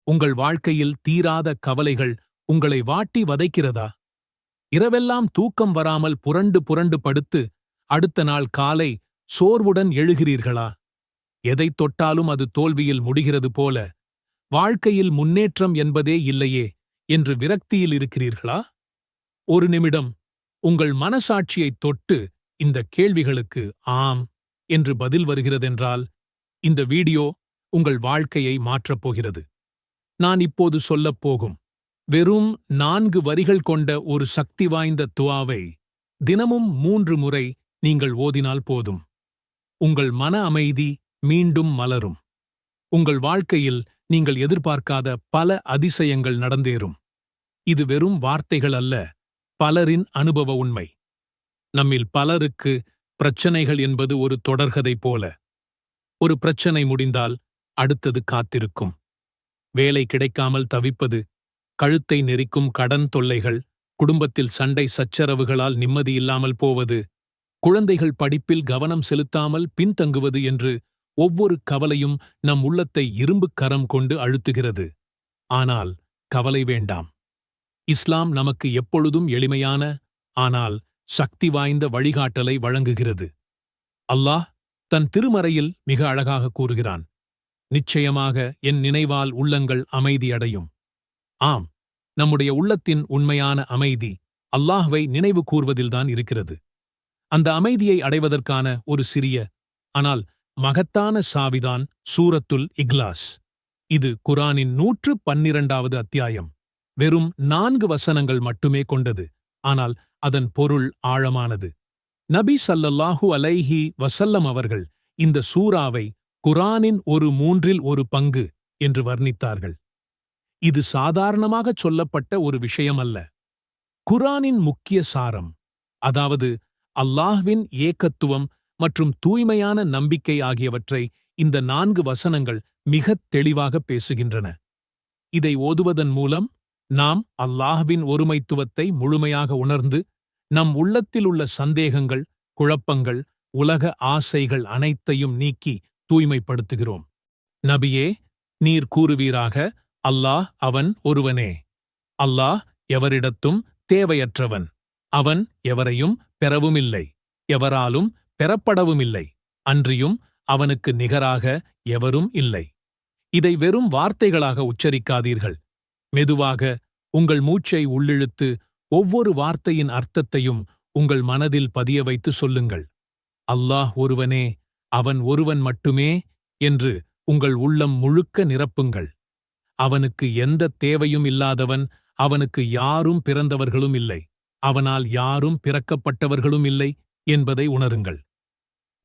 உங்கள் வாழ்க்கையில் தீராத கவலைகள் உங்களை வாட்டி வதைக்கிறதா? இரவெல்லாம் தூக்கம் வராமல் புரண்டு புரண்டு படுத்து அடுத்த நாள் காலை சோர்வுடன் எழுகிறீர்களா? எதைத் தொட்டாலும் அது தோல்வியில் முடிகிறது போல, வாழ்க்கையில் முன்னேற்றம் என்பதே இல்லையே என்று விரக்தியில் இருக்கிறீர்களா? ஒரு நிமிடம் உங்கள் மனசாட்சியைத் தொட்டு இந்த கேள்விகளுக்கு ஆம் என்று பதில் வருகிறதென்றால், இந்த வீடியோ உங்கள் வாழ்க்கையை மாற்றப் போகிறது. நான் இப்போது சொல்லப் போகும் வெறும் 4 வரிகள் கொண்ட ஒரு சக்தி வாய்ந்த துஆவை தினமும் 3 முறை நீங்கள் ஓதினால் போதும். உங்கள் மன அமைதி மீண்டும் மலரும். உங்கள் வாழ்க்கையில் நீங்கள் எதிர்பார்க்காத பல அதிசயங்கள் நடந்தேறும். இது வெறும் வார்த்தைகள் அல்ல, பலரின் அனுபவ உண்மை. நம்மில் பலருக்கு பிரச்சனைகள் என்பது ஒரு தொடர்கதை போல. ஒரு பிரச்சனை முடிந்தால் அடுத்தது காத்திருக்கும். வேலை கிடைக்காமல் தவிப்பது, கழுத்தை நெரிக்கும் கடன் தொல்லைகள், குடும்பத்தில் சண்டை சச்சரவுகளால் நிம்மதியில்லாமல் போவது, குழந்தைகள் படிப்பில் கவனம் செலுத்தாமல் பின்தங்குவது என்று ஒவ்வொரு கவலையும் நம் உள்ளத்தை இரும்புக் கரம் கொண்டு அழுத்துகிறது. ஆனால் கவலை வேண்டாம். இஸ்லாம் நமக்கு எப்பொழுதும் எளிமையான, ஆனால் சக்தி வாய்ந்த வழிகாட்டலை வழங்குகிறது. அல்லாஹ் தன் திருமறையில் மிக அழகாக கூறுகிறான், நிச்சயமாக என் நினைவால் உள்ளங்கள் அமைதியடையும். ஆம், நம்முடைய உள்ளத்தின் உண்மையான அமைதி அல்லாஹ்வை நினைவு கூர்வதில்தான் இருக்கிறது. அந்த அமைதியை அடைவதற்கான ஒரு சிறிய ஆனால் மகத்தான சாவிதான் சூரத்துல் இக்லாஸ். இது குர்ஆனின் 112வது அத்தியாயம். வெறும் 4 வசனங்கள் மட்டுமே கொண்டது, ஆனால் அதன் பொருள் ஆழமானது. நபி ஸல்லல்லாஹு அலைஹி வஸல்லம் அவர்கள் இந்த சூராவை குர்ஆனின் ஒரு 1/3 பங்கு என்று வர்ணித்தார்கள். இது சாதாரணமாகச் சொல்லப்பட்ட ஒரு விஷயம் அல்ல. குர்ஆனின் முக்கிய சாரம், அதாவது அல்லாஹ்வின் ஏகத்துவம் மற்றும் தூய்மையான நம்பிக்கை ஆகியவற்றை இந்த 4 வசனங்கள் மிகத் தெளிவாக பேசுகின்றன. இதை ஓதுவதன் மூலம் நாம் அல்லாஹ்வின் ஒருமைத்துவத்தை முழுமையாக உணர்ந்து, நம் உள்ளத்தில் உள்ள சந்தேகங்கள், குழப்பங்கள், உலக ஆசைகள் அனைத்தையும் நீக்கி தூய்மைப்படுத்துகிறோம். நபியே, நீர் கூறுவீராக, அல்லாஹ் அவன் ஒருவனே. அல்லாஹ் எவரிடத்தும் தேவையற்றவன். அவன் எவரையும் பெறவுமில்லை, எவராலும் பெறப்படவுமில்லை. அன்றியும் அவனுக்கு நிகராக எவரும் இல்லை. இதை வெறும் வார்த்தைகளாக உச்சரிக்காதீர்கள். மெதுவாக உங்கள் மூச்சை உள்ளிழுத்து ஒவ்வொரு வார்த்தையின் அர்த்தத்தையும் உங்கள் மனதில் பதிய வைத்து சொல்லுங்கள். அல்லாஹ் ஒருவனே, அவன் ஒருவன் மட்டுமே என்று உங்கள் உள்ளம் முழுக்க நிரப்புங்கள். அவனுக்கு எந்த தேவையும் இல்லாதவன், அவனுக்கு யாரும் பிறந்தவர்களும் இல்லை, அவனால் யாரும் பிறக்கப்பட்டவர்களும் இல்லை என்பதை உணருங்கள்.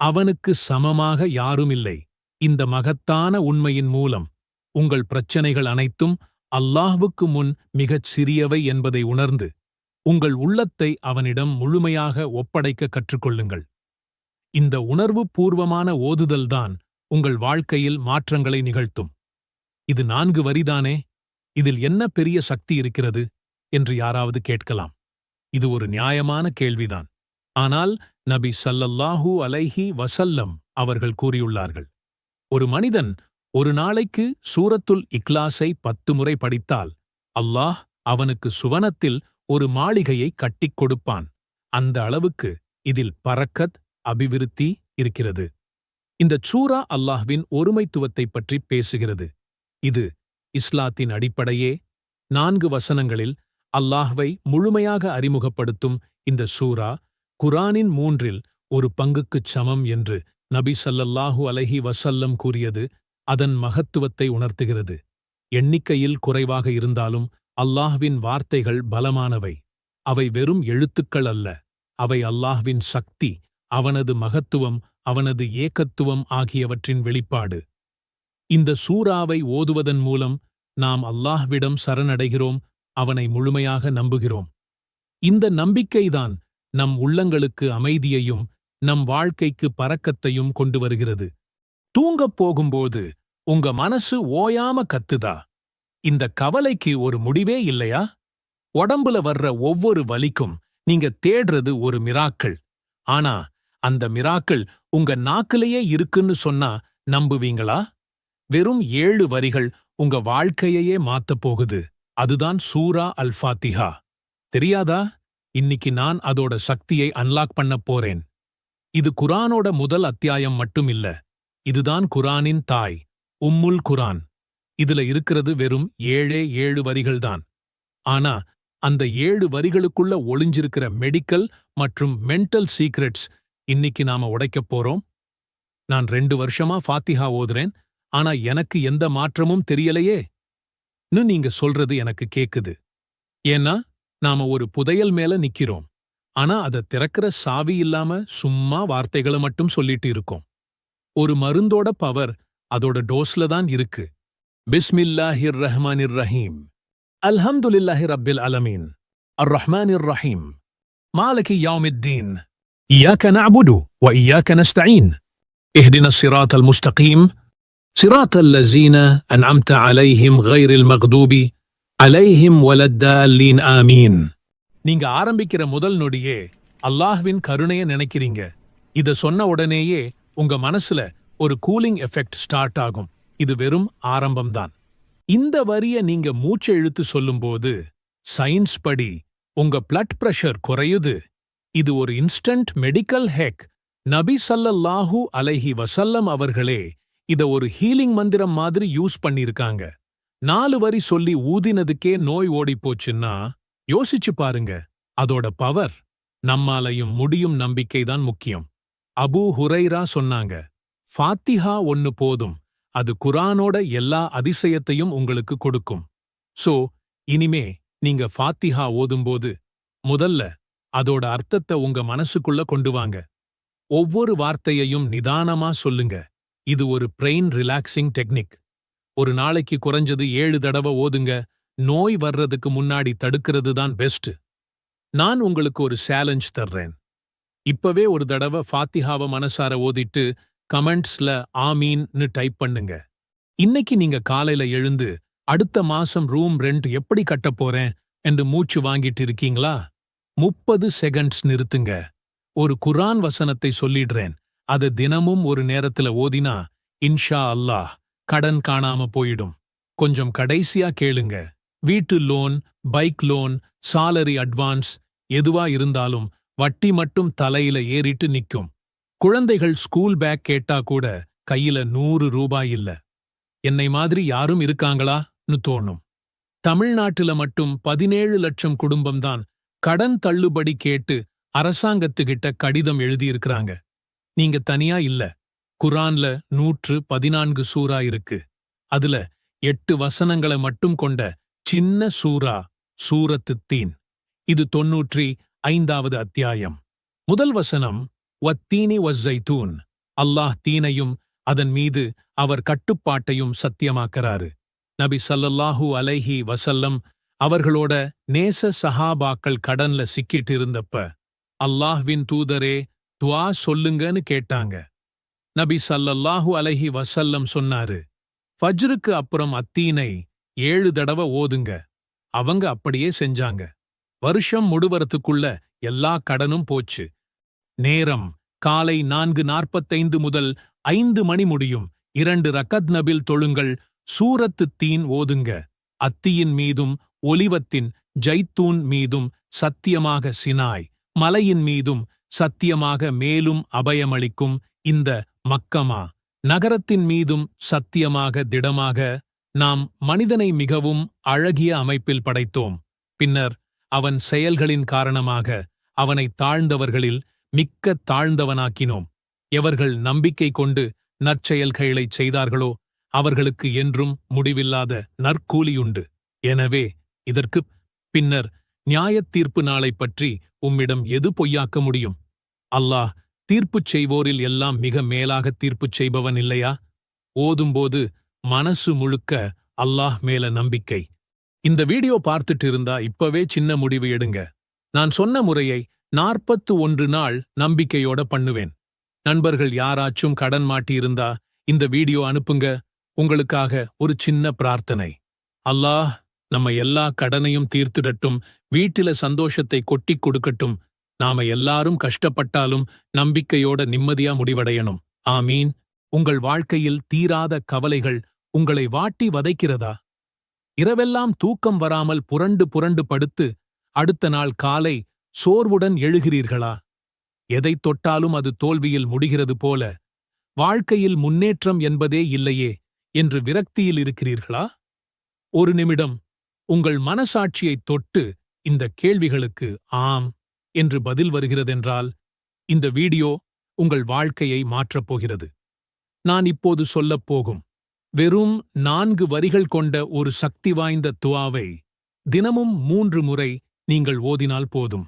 அவனுக்கு சமமாக யாரும் இல்லை. இந்த மகத்தான உண்மையின் மூலம் உங்கள் பிரச்சனைகள் அனைத்தும் அல்லாஹ்வுக்கு முன் மிகச் சிறியவை என்பதை உணர்ந்து உங்கள் உள்ளத்தை அவனிடம் முழுமையாக ஒப்படைக்க கற்றுக்கொள்ளுங்கள். இந்த உணர்வு பூர்வமான ஓதுதல்தான் உங்கள் வாழ்க்கையில் மாற்றங்களை நிகழ்த்தும். இது 4 வரிதானே, இதில் என்ன பெரிய சக்தி இருக்கிறது என்று யாராவது கேட்கலாம். இது ஒரு நியாயமான கேள்விதான். ஆனால் நபி ஸல்லல்லாஹு அலைஹி வஸல்லம் அவர்கள் கூறியுள்ளார்கள், ஒரு மனிதன் ஒரு நாளைக்கு சூரத்துல் இக்லாஸை 10 முறை படித்தால் அல்லாஹ் அவனுக்கு சுவனத்தில் ஒரு மாளிகையை கட்டிக் கொடுப்பான். அந்த அளவுக்கு இதில் பரக்கத், அபிவிருத்தி இருக்கிறது. இந்த சூரா அல்லாஹ்வின் ஒருமைத்துவத்தைப் பற்றி பேசுகிறது. இது இஸ்லாத்தின் அடிப்படையே. 4 வசனங்களில் அல்லாஹ்வை முழுமையாக அறிமுகப்படுத்தும் இந்த சூரா குர்ஆனின் 1/3 பங்குக்குச் சமம் என்று நபி ஸல்லல்லாஹு அலைஹி வஸல்லம் கூறியது அதன் மகத்துவத்தை உணர்த்துகிறது. எண்ணிக்கையில் குறைவாக இருந்தாலும் அல்லாஹ்வின் வார்த்தைகள் பலமானவை. அவை வெறும் எழுத்துக்கள் அல்ல, அவை அல்லாஹ்வின் சக்தி, அவனது மகத்துவம், அவனது ஏகத்துவம் ஆகியவற்றின் வெளிப்பாடு. இந்த சூராவை ஓதுவதன் மூலம் நாம் அல்லாஹ்விடம் சரணடைகிறோம், அவனை முழுமையாக நம்புகிறோம். இந்த நம்பிக்கைதான் நம் உள்ளங்களுக்கு அமைதியையும் நம் வாழ்க்கைக்கு பரக்கத்தையும் கொண்டு வருகிறது. தூங்கப் போகும்போது உங்க மனசு ஓயாம கத்துதா? இந்த கவலைக்கு ஒரு முடிவே இல்லையா? உடம்புல வர்ற ஒவ்வொரு வலிக்கும் நீங்க தேடுறது ஒரு மிராக்கள். ஆனா அந்த மிராக்கள் உங்க நாக்கிலேயே இருக்குன்னு சொன்னா நம்புவீங்களா? வெறும் 7 வரிகள் உங்க வாழ்க்கையையே மாத்தப் போகுது. அதுதான் சூரா அல் ஃபாத்திஹா. தெரியாதா? இன்னிக்கு நான் அதோட சக்தியை அன்லாக் பண்ணப் போறேன். இது குரானோட முதல் அத்தியாயம் மட்டும் இல்ல. இதுதான் குரானின் தாய், உம்முல் குரான். இதுல இருக்கிறது வெறும் 7 வரிகள்தான். ஆனா அந்த 7 வரிகளுக்குள்ள ஒளிஞ்சிருக்கிற மெடிக்கல் மற்றும் மென்டல் சீக்ரெட்ஸ் இன்னிக்கு நாம உடைக்கப் போறோம். நான் 2 வருஷமா ஃபாத்திஹா ஓதுறேன், ஆனா எனக்கு எந்த மாற்றமும் தெரியலையே நீங்க சொல்றது எனக்கு கேக்குது. ஏன்னா நாம ஒரு புதையல் மேல நிக்கிறோம். ஆனா அத திறக்கிற சாவி இல்லாம சும்மா வார்த்தைகளை மட்டும் சொல்லிட்டு இருக்கோம். ஒரு மருந்தோட பவர் அதோட டோஸ்ல தான் இருக்கு. பிஸ்மில்லாஹிர் ரஹ்மானிர் ரஹீம். அல்ஹம்துலில்லாஹி ரப்பில் அலமீன். அர்-ரஹ்மானிர் ரஹீம். மாலிகி யௌமித்தீன். இய்யாக நஅபுது வ இய்யாக நஸ்தஈன். இஹ்தினஸ் ஸிராத்தல் முஸ்தகீம். ஸிராத்தல் லஸீன அன்அம்த அலைஹிம் கைரில் மக்தூபி அலைஹிம் வலத்தால்லீன் ஆமீன். நீங்க ஆரம்பிக்கிற முதல் நொடியே அல்லாஹ்வின் கருணையை நினைக்கிறீங்க. இத சொன்ன உடனேயே உங்க மனசுல ஒரு கூலிங் எஃபெக்ட் ஸ்டார்ட் ஆகும். இது வெறும் ஆரம்பம்தான். இந்த வரிய நீங்க மூச்சை இழுத்து சொல்லும்போது சயின்ஸ் படி உங்க பிளட் பிரஷர் குறையுது. இது ஒரு இன்ஸ்டன்ட் மெடிக்கல் ஹேக். நபி ஸல்லல்லாஹு அலைஹி வஸல்லம் அவர்களே இத ஒரு ஹீலிங் மந்திரம் மாதிரி யூஸ் பண்ணிருக்காங்க. 4 வரி சொல்லி ஊதினதுக்கே நோய் ஓடிப்போச்சுன்னா யோசிச்சு பாருங்க. அதோட பவர். நம்மாலையும் முடியும் நம்பிக்கைதான் முக்கியம். அபூ ஹுரைரா சொன்னாங்க, ஃபாத்திஹா ஒன்னு போதும், அது குரானோட எல்லா அதிசயத்தையும் உங்களுக்கு கொடுக்கும். சோ இனிமே நீங்க ஃபாத்திஹா ஓதும்போது முதல்ல அதோட அர்த்தத்தை உங்க மனசுக்குள்ள கொண்டு வாங்க. ஒவ்வொரு வார்த்தையையும் நிதானமா சொல்லுங்க. இது ஒரு பிரெயின் ரிலாக்சிங் டெக்னிக். ஒரு நாளைக்கு குறைஞ்சது 7 தடவை ஓதுங்க. நோய் வர்றதுக்கு முன்னாடி தடுக்கிறது தான் பெஸ்ட். நான் உங்களுக்கு ஒரு சேலஞ்ச் தர்றேன். இப்பவே ஒரு தடவை ஃபாத்திஹாவை மனசார ஓதிட்டு கமெண்ட்ஸ்ல ஆமீன்னு டைப் பண்ணுங்க. இன்னைக்கு நீங்க காலையில எழுந்து அடுத்த மாசம் ரூம் ரெண்ட் எப்படி கட்டப் போறேன் என்று மூச்சு வாங்கிட்டு இருக்கீங்களா? 30 செகண்ட்ஸ் நிறுத்துங்க. ஒரு குர்ஆன் வசனத்தை சொல்லிடுறேன். அது தினமும் ஒரு நேரத்துல ஓதினா இன்ஷா அல்லாஹ் கடன் காணாம போயிடும். கொஞ்சம் கடைசியா கேளுங்க. வீட்டு loan, bike loan, salary advance எதுவா இருந்தாலும் வட்டி மட்டும் தலையில ஏறிட்டு நிக்கும். குழந்தைகள் ஸ்கூல் பேக் கேட்டா கூட கையில 100 ரூபாய் இல்ல. என்னை மாதிரி யாரும் இருக்காங்களான்னு தோணும். தமிழ்நாட்டுல மட்டும் 17 லட்சம் குடும்பம்தான் கடன் தள்ளுபடி கேட்டு அரசாங்கத்துக்கிட்ட கடிதம் எழுதியிருக்கிறாங்க. நீங்க தனியா இல்ல. குர்ஆன்ல 114 சூரா இருக்கு. அதுல 8 வசனங்களை மட்டும் கொண்ட சின்ன சூரா சூரத்து தீன். இது 95வது அத்தியாயம். முதல் வசனம் வத்தீனி வஸ்ஸைத்தூன். அல்லாஹ் தீனையும் அதன் மீது அவர் கட்டுப்பாட்டையும் சத்தியமாக்கறாரு. நபி ஸல்லல்லாஹு அலைஹி வஸல்லம் அவர்களோட நேச சஹாபாக்கள் கடன்ல சிக்கிட்டு இருந்தப்ப அல்லாஹ்வின் தூதரே துஆ சொல்லுங்கன்னு கேட்டாங்க. நபி ஸல்லல்லாஹு அலைஹி வஸல்லம் சொன்னாரு, ஃபஜ்ருக்கு அப்புறம் அத்தீனை 7 தடவை ஓதுங்க. அவங்க அப்படியே செஞ்சாங்க. வருஷம் முடிவறதுக்குள்ள எல்லா கடனும் போச்சு. நேரம் காலை 4:45 முதல் 5 மணி முடியும். 2 ரக்கத் நபில் தொழுங்கள். சூரத்து தீன் ஓதுங்க. அத்தியின் மீதும் ஒலிவத்தின் ஜைத்தூன் மீதும் சத்தியமாக சினாய் மலையின் மீதும் சத்தியமாக மேலும் அபயமளிக்கும் இந்த மக்கமா நகரத்தின் மீதும் சத்தியமாக திடமாக நாம் மனிதனை மிகவும் அழகிய அமைப்பில் படைத்தோம். பின்னர் அவன் செயல்களின் காரணமாக அவனை தாழ்ந்தவர்களில் மிக்க தாழ்ந்தவனாக்கினோம். எவர்கள் நம்பிக்கை கொண்டு நற்செயல்களைச் செய்தார்களோ அவர்களுக்கு என்றும் முடிவில்லாத நற்கூலியுண்டு. எனவே இதற்குப் பின்னர் நியாயத் தீர்ப்பு நாளைப் பற்றி உம்மிடம் எது பொய்யாக்க முடியும்? அல்லாஹ் தீர்ப்புச் செய்வோரில் எல்லாம் மிக மேலாக தீர்ப்புச் செய்பவன் இல்லையா? ஓதும்போது மனசு முழுக்க அல்லாஹ் மேல நம்பிக்கை. இந்த வீடியோ பார்த்துட்டு இருந்தா இப்பவே சின்ன முடிவு எடுங்க. நான் சொன்ன முறையை 41 நாள் நம்பிக்கையோட பண்ணுவேன். நண்பர்கள் யாராச்சும் கடன் மாட்டியிருந்தா இந்த வீடியோ அனுப்புங்க. உங்களுக்காக ஒரு சின்ன பிரார்த்தனை. அல்லாஹ் நம்ம எல்லா கடனையும் தீர்த்திடட்டும். வீட்டில சந்தோஷத்தை கொட்டிக் கொடுக்கட்டும். நாம எல்லாரும் கஷ்டப்பட்டாலும் நம்பிக்கையோட நிம்மதியா முடிவடையணும். ஆமீன். உங்கள் வாழ்க்கையில் தீராத கவலைகள் உங்களை வாட்டி வதைக்கிறதா? இரவெல்லாம் தூக்கம் வராமல் புரண்டு புரண்டு படுத்து அடுத்த நாள் காலை சோர்வுடன் எழுகிறீர்களா? எதைத் தொட்டாலும் அது தோல்வியில் முடிகிறது போல, வாழ்க்கையில் முன்னேற்றம் என்பதே இல்லையே என்று விரக்தியில் இருக்கிறீர்களா? ஒரு நிமிடம் உங்கள் மனசாட்சியைத் தொட்டு இந்த கேள்விகளுக்கு ஆம் என்று பதில் வருகிறதென்றால், இந்த வீடியோ உங்கள் வாழ்க்கையை மாற்றப் போகிறது. நான் இப்போது சொல்லப் போகும் வெறும் 4 வரிகள் கொண்ட ஒரு சக்தி வாய்ந்த துஆவை தினமும் 3 முறை நீங்கள் ஓதினால் போதும்.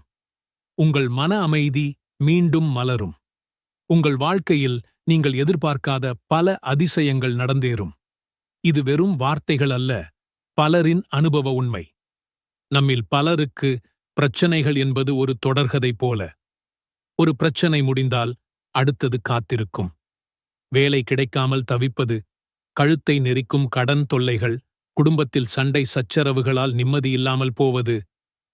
உங்கள் மன அமைதி மீண்டும் மலரும். உங்கள் வாழ்க்கையில் நீங்கள் எதிர்பார்க்காத பல அதிசயங்கள் நடந்தேறும். இது வெறும் வார்த்தைகள் அல்ல, பலரின் அனுபவ உண்மை. நம்மில் பலருக்கு பிரச்சனைகள் என்பது ஒரு தொடர்கதை போல. ஒரு பிரச்சனை முடிந்தால் அடுத்தது காத்திருக்கும். வேலை கிடைக்காமல் தவிப்பது, கழுத்தை நெரிக்கும் கடன் தொல்லைகள், குடும்பத்தில் சண்டை சச்சரவுகளால் நிம்மதியில்லாமல் போவது,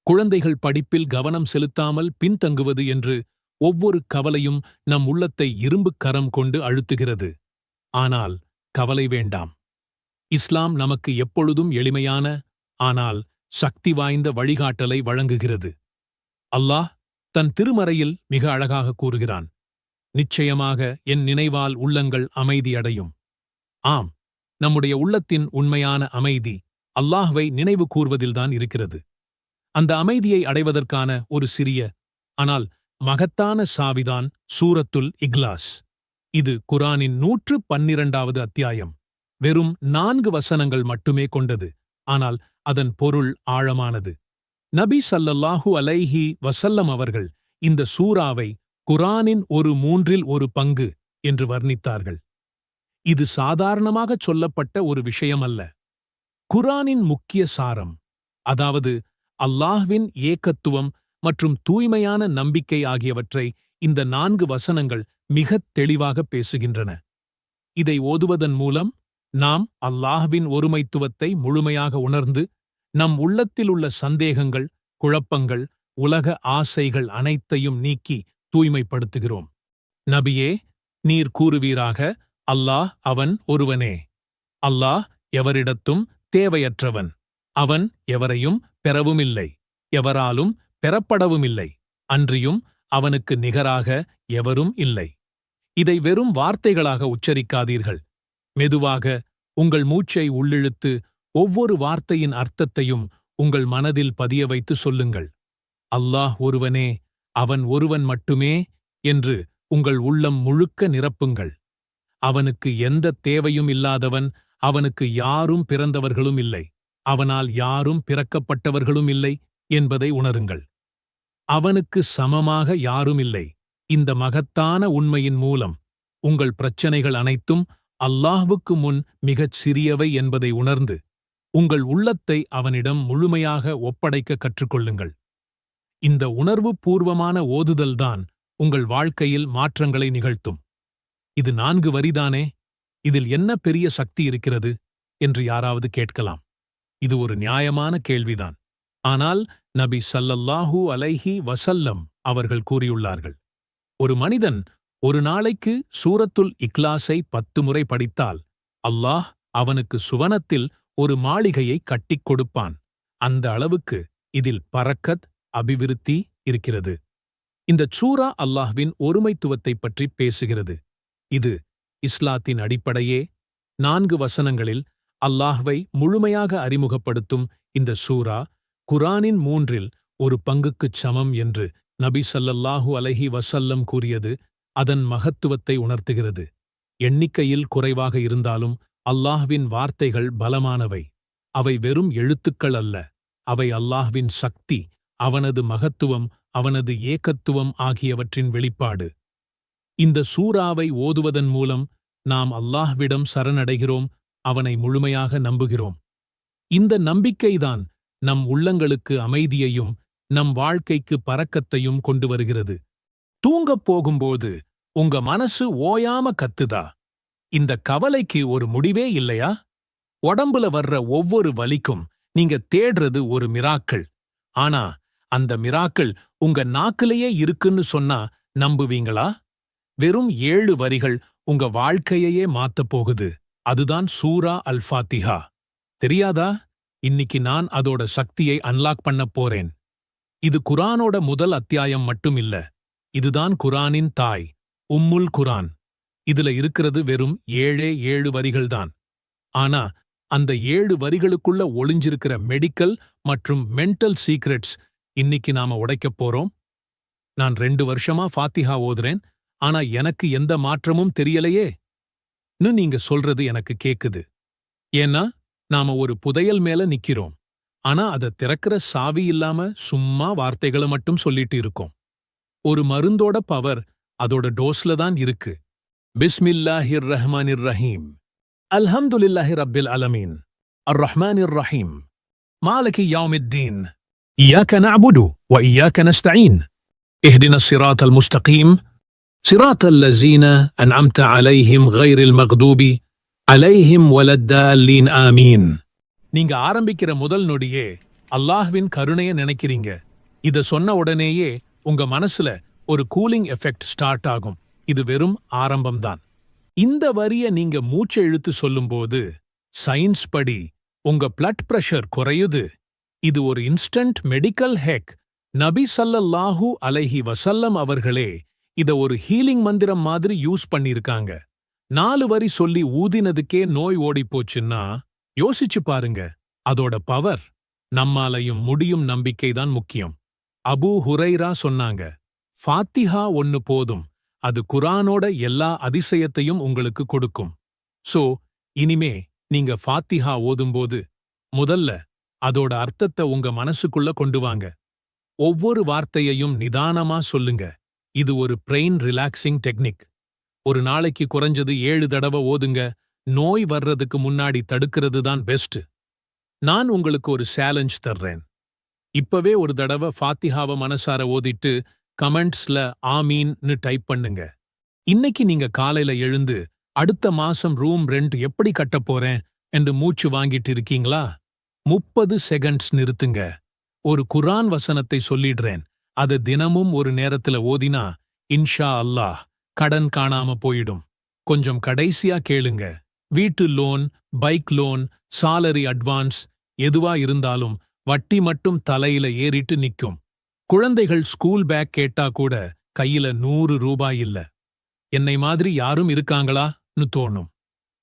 குழந்தைகள் படிப்பில் கவனம் செலுத்தாமல் பின்தங்குவது என்று ஒவ்வொரு கவலையும் நம் உள்ளத்தை இரும்புக் கரம் கொண்டு அழுத்துகிறது. ஆனால் கவலை வேண்டாம். இஸ்லாம் நமக்கு எப்பொழுதும் எளிமையான, ஆனால் சக்தி வாய்ந்த வழிகாட்டலை வழங்குகிறது. அல்லாஹ் தன் திருமறையில் மிக அழகாக கூறுகிறான், நிச்சயமாக என் நினைவால் உள்ளங்கள் அமைதியடையும். ஆம், நம்முடைய உள்ளத்தின் உண்மையான அமைதி அல்லாஹ்வை நினைவு கூர்வதில்தான் இருக்கிறது. அந்த அமைதியை அடைவதற்கான ஒரு சிறிய ஆனால் மகத்தான சாவிதான் சூரத்துல் இக்லாஸ். இது குர்ஆனின் 112வது அத்தியாயம். வெறும் 4 வசனங்கள் மட்டுமே கொண்டது, ஆனால் அதன் பொருள் ஆழமானது. நபி ஸல்லல்லாஹு அலைஹி வஸல்லம் அவர்கள் இந்த சூராவை குர்ஆனின் ஒரு 1/3 பங்கு என்று வர்ணித்தார்கள். இது சாதாரணமாகச் சொல்லப்பட்ட ஒரு விஷயம் அல்ல. குர்ஆனின் முக்கிய சாரம், அதாவது அல்லாஹ்வின் ஏகத்துவம் மற்றும் தூய்மையான நம்பிக்கை ஆகியவற்றை இந்த 4 வசனங்கள் மிகத் தெளிவாக பேசுகின்றன. இதை ஓதுவதன் மூலம் நாம் அல்லாஹ்வின் ஒருமைத்துவத்தை முழுமையாக உணர்ந்து, நம் உள்ளத்தில் உள்ள சந்தேகங்கள், குழப்பங்கள், உலக ஆசைகள் அனைத்தையும் நீக்கி தூய்மைப்படுத்துகிறோம். நபியே, நீர் கூறுவீராக, அல்லாஹ் அவன் ஒருவனே. அல்லாஹ் எவரிடத்தும் தேவையற்றவன். அவன் எவரையும் பெறவுமில்லை, எவராலும் பெறப்படவுமில்லை. அன்றியும் அவனுக்கு நிகராக எவரும் இல்லை. இதை வெறும் வார்த்தைகளாக உச்சரிக்காதீர்கள். மெதுவாக உங்கள் மூச்சை உள்ளிழுத்து ஒவ்வொரு வார்த்தையின் அர்த்தத்தையும் உங்கள் மனதில் பதிய வைத்து சொல்லுங்கள். அல்லாஹ் ஒருவனே, அவன் ஒருவன் மட்டுமே என்று உங்கள் உள்ளம் முழுக்க நிரப்புங்கள். அவனுக்கு எந்த தேவையும் இல்லாதவன், அவனுக்கு யாரும் பிறந்தவர்களும் இல்லை, அவனால் யாரும் பிறக்கப்பட்டவர்களும் இல்லை என்பதை உணருங்கள். அவனுக்கு சமமாக யாரும் இல்லை. இந்த மகத்தான உண்மையின் மூலம் உங்கள் பிரச்சனைகள் அனைத்தும் அல்லாஹ்வுக்கு முன் மிகச் சிறியவை என்பதை உணர்ந்து உங்கள் உள்ளத்தை அவனிடம் முழுமையாக ஒப்படைக்க கற்றுக்கொள்ளுங்கள். இந்த உணர்வு பூர்வமான ஓதுதல்தான் உங்கள் வாழ்க்கையில் மாற்றங்களை நிகழ்த்தும். இது 4 வரிதானே, இதில் என்ன பெரிய சக்தி இருக்கிறது என்று யாராவது கேட்கலாம். இது ஒரு நியாயமான கேள்விதான். ஆனால் நபி ஸல்லல்லாஹு அலைஹி வஸல்லம் அவர்கள் கூறியுள்ளார்கள், ஒரு மனிதன் ஒரு நாளைக்கு சூரத்துல் இக்லாஸை 10 முறை படித்தால் அல்லாஹ் அவனுக்கு சுவனத்தில் ஒரு மாளிகையை கட்டிக் கொடுப்பான். அந்த அளவுக்கு இதில் பரக்கத், அபிவிருத்தி இருக்கிறது. இந்த சூரா அல்லாஹ்வின் ஒருமைத்துவத்தைப் பற்றி பேசுகிறது. இது இஸ்லாத்தின் அடிப்படையே. 4 வசனங்களில் அல்லாஹ்வை முழுமையாக அறிமுகப்படுத்தும் இந்த சூரா குர்ஆனின் 1/3 பங்குக்குச் சமம் என்று நபி ஸல்லல்லாஹு அலைஹி வஸல்லம் கூறியது அதன் மகத்துவத்தை உணர்த்துகிறது. எண்ணிக்கையில் குறைவாக இருந்தாலும் அல்லாஹ்வின் வார்த்தைகள் பலமானவை. அவை வெறும் எழுத்துக்கள் அல்ல, அவை அல்லாஹ்வின் சக்தி, அவனது மகத்துவம், அவனது ஏகத்துவம் ஆகியவற்றின் வெளிப்பாடு. இந்த சூராவை ஓதுவதன் மூலம் நாம் அல்லாஹ்விடம் சரணடைகிறோம், அவனை முழுமையாக நம்புகிறோம். இந்த நம்பிக்கைதான் நம் உள்ளங்களுக்கு அமைதியையும் நம் வாழ்க்கைக்கு பரக்கத்தையும் கொண்டு வருகிறது. தூங்கப் போகும்போது உங்க மனசு ஓயாம கத்துதா? இந்த கவலைக்கு ஒரு முடிவே இல்லையா? உடம்புல வர்ற ஒவ்வொரு வலிக்கும் நீங்க தேடுறது ஒரு மிராக்கள். ஆனா அந்த மிராக்கள் உங்க நாக்கிலேயே இருக்குன்னு சொன்னா நம்புவீங்களா? வெறும் 7 வரிகள் உங்க வாழ்க்கையையே மாத்தப் போகுது. அதுதான் சூரா அல் ஃபாத்திஹா. தெரியாதா? இன்னிக்கு நான் அதோட சக்தியை அன்லாக் பண்ண போறேன். இது குரானோட முதல் அத்தியாயம் மட்டும் இல்ல. இதுதான் குரானின் தாய், உம்முல் குரான். இதுல இருக்கிறது வெறும் 7 வரிகள்தான். ஆனா அந்த 7 வரிகளுக்குள்ள ஒளிஞ்சிருக்கிற மெடிக்கல் மற்றும் மென்டல் சீக்ரெட்ஸ் இன்னிக்கு நாம உடைக்கப் போறோம். நான் 2 வருஷமா ஃபாத்திஹா ஓதுறேன், ஆனா எனக்கு எந்த மாற்றமும் தெரியலையே நீங்க சொல்றது எனக்கு கேக்குது. ஏன்னா நாம ஒரு புதையல் மேல நிக்கிறோம், ஆனா அத திறக்கிற சாவி இல்லாம சும்மா வார்த்தைகளை மட்டும் சொல்லிட்டு இருக்கோம். ஒரு மருந்தோட பவர் அதோட டோஸ்ல தான் இருக்கு. பிஸ்மில்லாஹிர் ரஹ்மானிர் ரஹீம். அல்ஹம்துலில்லாஹி ரப்பில் அலமீன். அர்-ரஹ்மானிர் ரஹீம். மாலிகி யௌமித்தீன். இய்யாக நஅபுது வ இய்யாக நஸ்தஈன். இஹ்தினஸ் ஸிராத்தல் முஸ்தகீம். ஸிராத்தல் லஸீன அன்அம்த அலைஹிம் கைரில் மக்தூபி அலைஹிம் வலத்தால்லீன் ஆமீன். நீங்க ஆரம்பிக்கிற முதல் நொடியே அல்லாஹ்வின் கருணையை நினைக்கிறீங்க. இத சொன்ன உடனேயே உங்க மனசுல ஒரு கூலிங் எஃபெக்ட் ஸ்டார்ட் ஆகும். இது வெறும் ஆரம்பம்தான். இந்த வரிய நீங்க மூச்சை இழுத்து சொல்லும்போது சயின்ஸ் படி உங்க பிளட் பிரஷர் குறையுது. இது ஒரு இன்ஸ்டன்ட் மெடிக்கல் ஹேக். நபி ஸல்லல்லாஹு அலைஹி வஸல்லம் அவர்களே இத ஒரு ஹீலிங் மந்திரம் மாதிரி யூஸ் பண்ணிருக்காங்க. 4 வரி சொல்லி ஊதினதுக்கே நோய் ஓடிப்போச்சுன்னா யோசிச்சு பாருங்க. அதோட பவர். நம்மாலையும் முடியும் நம்பிக்கைதான் முக்கியம். அபூ ஹுரைரா சொன்னாங்க, ஃபாத்திஹா ஒன்னு போதும், அது குரானோட எல்லா அதிசயத்தையும் உங்களுக்கு கொடுக்கும். சோ இனிமே நீங்க ஃபாத்திஹா ஓதும்போது முதல்ல அதோட அர்த்தத்தை உங்க மனசுக்குள்ள கொண்டு வாங்க. ஒவ்வொரு வார்த்தையையும் நிதானமா சொல்லுங்க. இது ஒரு பிரெயின் ரிலாக்சிங் டெக்னிக். ஒரு நாளைக்கு குறைஞ்சது 7 தடவை ஓதுங்க. நோய் வர்றதுக்கு முன்னாடி தடுக்கிறது தான் பெஸ்ட். நான் உங்களுக்கு ஒரு சேலஞ்ச் தர்றேன். இப்பவே ஒரு தடவை ஃபாத்திஹாவை மனசார ஓதிட்டு கமெண்ட்ஸ்ல ஆமீன்னு டைப் பண்ணுங்க. இன்னைக்கு நீங்க காலையில எழுந்து அடுத்த மாசம் ரூம் ரெண்ட் எப்படி கட்டப் போறேன் என்று மூச்சு வாங்கிட்டு இருக்கீங்களா? 30 செகண்ட்ஸ் நிறுத்துங்க. ஒரு குரான் வசனத்தை சொல்லிடுறேன். அது தினமும் ஒரு நேரத்துல ஓதினா இன்ஷா அல்லாஹ் கடன் காணாம போயிடும். கொஞ்சம் கடைசியா கேளுங்க. வீட்டு loan, bike loan, salary advance எதுவா இருந்தாலும் வட்டி மட்டும் தலையில ஏறிட்டு நிக்கும். குழந்தைகள் ஸ்கூல் பேக் கேட்டா கூட கையில 100 ரூபாய் இல்ல. என்னை மாதிரி யாரும் இருக்காங்களான்னு தோணும்.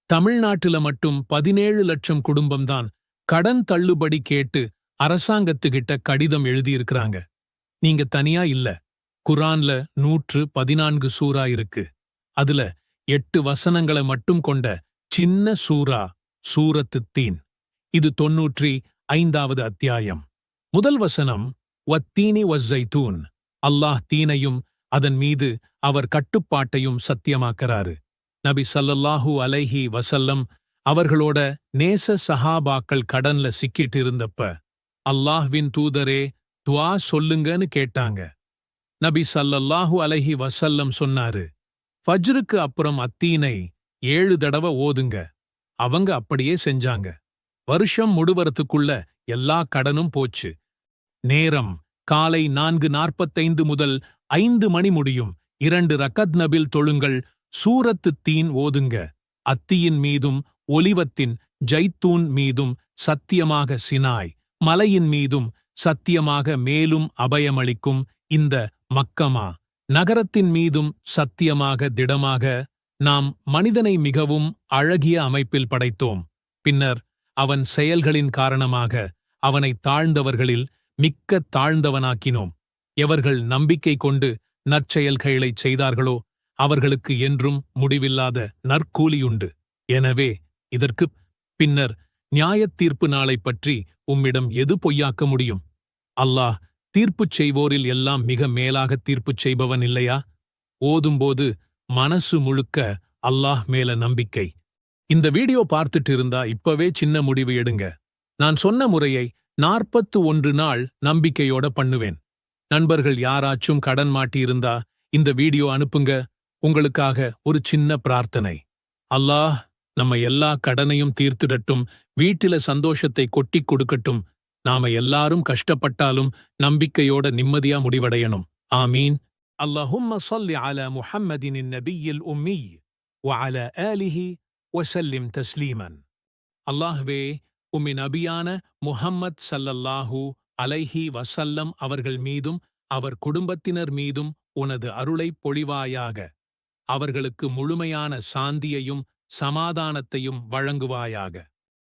தமிழ்நாட்டுல மட்டும் 17 லட்சம் குடும்பம்தான் கடன் தள்ளுபடி கேட்டு அரசாங்கத்துக்கிட்ட கடிதம் எழுதியிருக்கிறாங்க. நீங்க தனியா இல்ல. குரான்ல 114 சூரா இருக்கு. அதுல 8 வசனங்களை மட்டும் கொண்ட சின்ன சூரா சூரத்து தீன். இது 95வது அத்தியாயம். முதல் வசனம் வத்தீனி வஸ்ஸைத்தூன். அல்லாஹ் தீனையும் அதன் மீது அவர் கட்டுப்பாட்டையும் சத்தியமாக்கறாரு. நபி ஸல்லல்லாஹு அலைஹி வஸல்லம் அவர்களோட நேச சஹாபாக்கள் கடன்ல சிக்கிட்டு இருந்தப்ப அல்லாஹ்வின் தூதரே துஆ சொல்லுங்கன்னு கேட்டாங்க. நபி ஸல்லல்லாஹு அலைஹி வஸல்லம் சொன்னாரு, ஃபஜ்ருக்கு அப்புறம் அத்தீனை 7 தடவை ஓதுங்க. அவங்க அப்படியே செஞ்சாங்க. வருஷம் முடிவறதுக்குள்ள எல்லா கடனும் போச்சு. நேரம் காலை 4:45 முதல் 5 மணி முடியும். 2 ரக்கத் நபில் தொழுங்கள். சூரத்து தீன் ஓதுங்க. அத்தியின் மீதும் ஒலிவத்தின் ஜைத்தூன் மீதும் சத்தியமாக சினாய் மலையின் மீதும் சத்தியமாக மேலும் அபயமளிக்கும் இந்த மக்கமா நகரத்தின் மீதும் சத்தியமாக திடமாக நாம் மனிதனை மிகவும் அழகிய அமைப்பில் படைத்தோம். பின்னர் அவன் செயல்களின் காரணமாக அவனை தாழ்ந்தவர்களில் மிக்க தாழ்ந்தவனாக்கினோம். எவர்கள் நம்பிக்கை கொண்டு நற்செயல்களைச் செய்தார்களோ அவர்களுக்கு என்றும் முடிவில்லாத நற்கூலியுண்டு. எனவே இதற்குப் பின்னர் நியாயத் தீர்ப்பு நாளைப் பற்றி உம்மிடம் எது பொய்யாக்க முடியும்? அல்லாஹ் தீர்ப்புச் செய்வோரில் எல்லாம் மிக மேலாக தீர்ப்புச் செய்பவன் இல்லையா? ஓதும்போது மனசு முழுக்க அல்லாஹ் மேல நம்பிக்கை. இந்த வீடியோ பார்த்துட்டு இருந்தா இப்பவே சின்ன முடிவு எடுங்க. நான் சொன்ன முறையை 41 நாள் நம்பிக்கையோட பண்ணுவேன். நண்பர்கள் யாராச்சும் கடன் மாட்டியிருந்தா இந்த வீடியோ அனுப்புங்க. உங்களுக்காக ஒரு சின்ன பிரார்த்தனை. அல்லாஹ் நம்ம எல்லா கடனையும் தீர்த்திடட்டும். வீட்டில சந்தோஷத்தை கொட்டிக் கொடுக்கட்டும். நாம எல்லாரும் கஷ்டப்பட்டாலும் நம்பிக்கையோட நிம்மதியா முடிவடையணும். ஆமீன். அல்லாஹும்ம ஸல்லி அலா முஹம்மதின் நபியில் உம்மி வஅலா ஆலிஹி வசல்லிம் தஸ்லீமன். அல்லாஹ்வே, உம்மை நபியான முஹம்மத் ஸல்லல்லாஹு அலைஹி வஸல்லம் அவர்கள் மீதும் அவர் குடும்பத்தினர் மீதும் உனது அருளைப் பொழிவாயாக. அவர்களுக்கு முழுமையான சாந்தியையும் சமாதானத்தையும் வழங்குவாயாக.